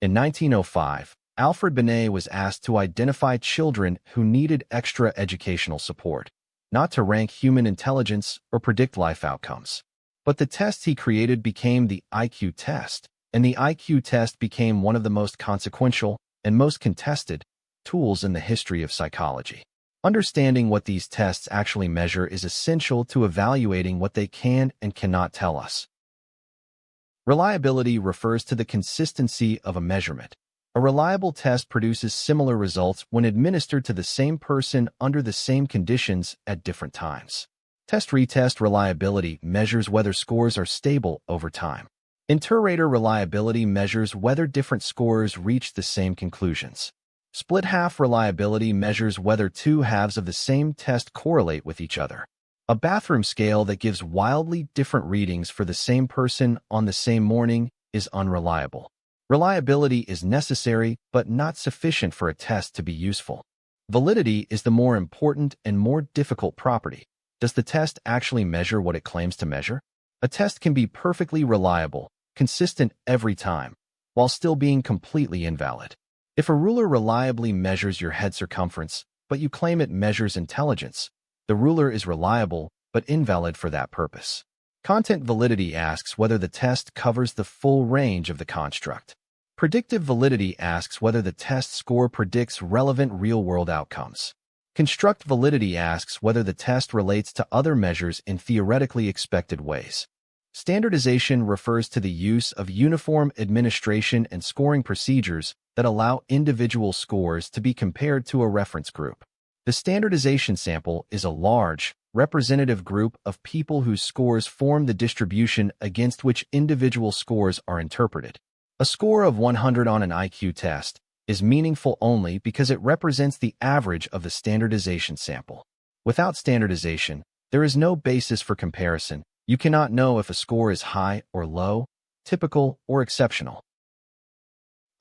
In 1905, Alfred Binet was asked to identify children who needed extra educational support, not to rank human intelligence or predict life outcomes. But the test he created became the IQ test, and the IQ test became one of the most consequential and most contested tools in the history of psychology. Understanding what these tests actually measure is essential to evaluating what they can and cannot tell us. Reliability refers to the consistency of a measurement. A reliable test produces similar results when administered to the same person under the same conditions at different times. Test-retest reliability measures whether scores are stable over time. Iterator reliability measures whether different scorers reach the same conclusions. Split-half reliability measures whether two halves of the same test correlate with each other. A bathroom scale that gives wildly different readings for the same person on the same morning is unreliable. Reliability is necessary but not sufficient for a test to be useful. Validity is the more important and more difficult property. Does the test actually measure what it claims to measure? A test can be perfectly reliable, consistent every time, while still being completely invalid. If a ruler reliably measures your head circumference, but you claim it measures intelligence, the ruler is reliable but invalid for that purpose. Content validity asks whether the test covers the full range of the construct. Predictive validity asks whether the test score predicts relevant real-world outcomes. Construct validity asks whether the test relates to other measures in theoretically expected ways. Standardization refers to the use of uniform administration and scoring procedures that allow individual scores to be compared to a reference group. The standardization sample is a large, representative group of people whose scores form the distribution against which individual scores are interpreted. A score of 100 on an IQ test is meaningful only because it represents the average of the standardization sample. Without standardization, there is no basis for comparison. You cannot know if a score is high or low, typical or exceptional.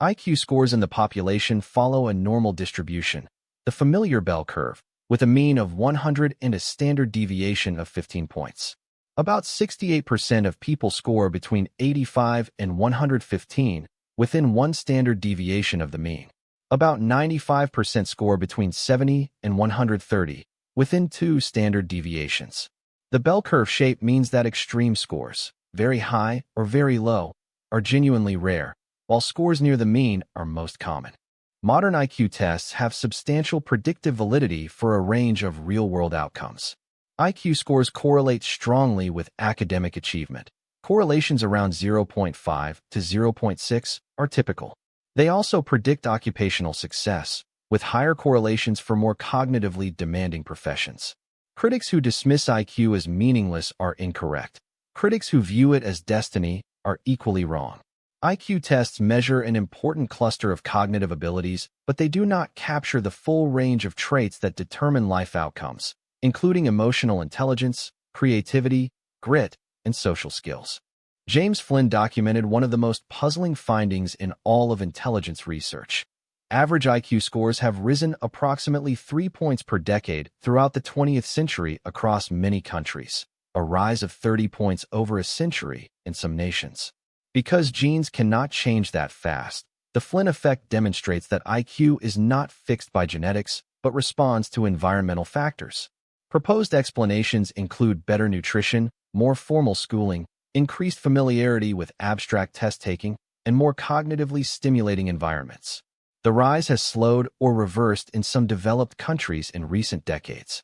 IQ scores in the population follow a normal distribution, the familiar bell curve, with a mean of 100 and a standard deviation of 15 points. About 68% of people score between 85 and 115, within one standard deviation of the mean. About 95% score between 70 and 130, within two standard deviations. The bell curve shape means that extreme scores, very high or very low, are genuinely rare, while scores near the mean are most common. Modern IQ tests have substantial predictive validity for a range of real-world outcomes. IQ scores correlate strongly with academic achievement. Correlations around 0.5 to 0.6 are typical. They also predict occupational success, with higher correlations for more cognitively demanding professions. Critics who dismiss IQ as meaningless are incorrect. Critics who view it as destiny are equally wrong. IQ tests measure an important cluster of cognitive abilities, but they do not capture the full range of traits that determine life outcomes, including emotional intelligence, creativity, grit, and social skills. James Flynn documented one of the most puzzling findings in all of intelligence research. Average IQ scores have risen approximately 3 points per decade throughout the 20th century across many countries, a rise of 30 points over a century in some nations. Because genes cannot change that fast, the Flynn effect demonstrates that IQ is not fixed by genetics, but responds to environmental factors. Proposed explanations include better nutrition, more formal schooling, increased familiarity with abstract test-taking, and more cognitively stimulating environments. The rise has slowed or reversed in some developed countries in recent decades.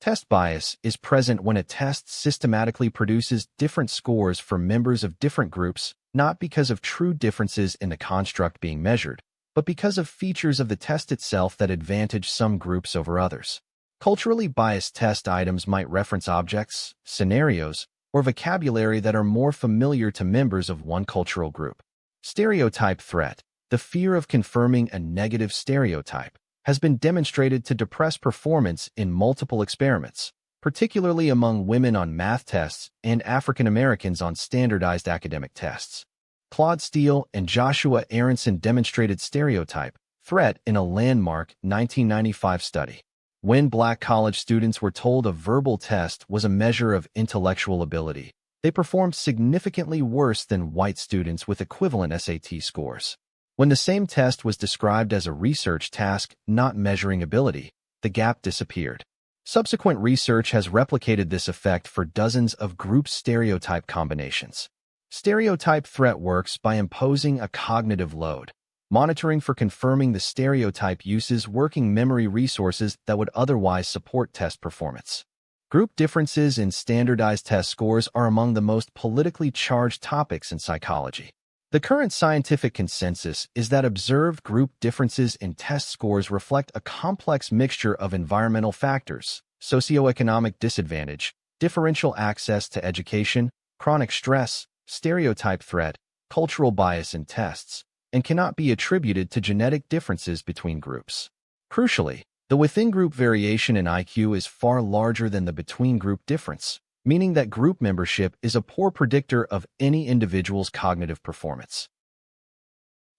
Test bias is present when a test systematically produces different scores for members of different groups, not because of true differences in the construct being measured, but because of features of the test itself that advantage some groups over others. Culturally biased test items might reference objects, scenarios, or vocabulary that are more familiar to members of one cultural group. Stereotype threat, the fear of confirming a negative stereotype, has been demonstrated to depress performance in multiple experiments, particularly among women on math tests and African Americans on standardized academic tests. Claude Steele and Joshua Aronson demonstrated stereotype threat in a landmark 1995 study. When Black college students were told a verbal test was a measure of intellectual ability, They performed significantly worse than white students with equivalent SAT scores. When the same test was described as a research task, not measuring ability, the gap disappeared. Subsequent research has replicated this effect for dozens of group stereotype combinations. Stereotype threat works by imposing a cognitive load. Monitoring for confirming the stereotype uses working memory resources that would otherwise support test performance. Group differences in standardized test scores are among the most politically charged topics in psychology. The current scientific consensus is that observed group differences in test scores reflect a complex mixture of environmental factors, socioeconomic disadvantage, differential access to education, chronic stress, stereotype threat, cultural bias in tests, and cannot be attributed to genetic differences between groups. Crucially, the within-group variation in IQ is far larger than the between-group difference, meaning that group membership is a poor predictor of any individual's cognitive performance.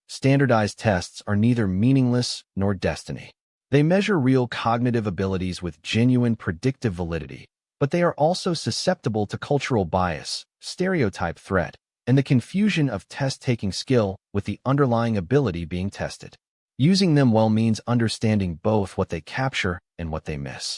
Standardized tests are neither meaningless nor destiny. They measure real cognitive abilities with genuine predictive validity, but they are also susceptible to cultural bias, stereotype threat, and the confusion of test-taking skill with the underlying ability being tested. Using them well means understanding both what they capture and what they miss.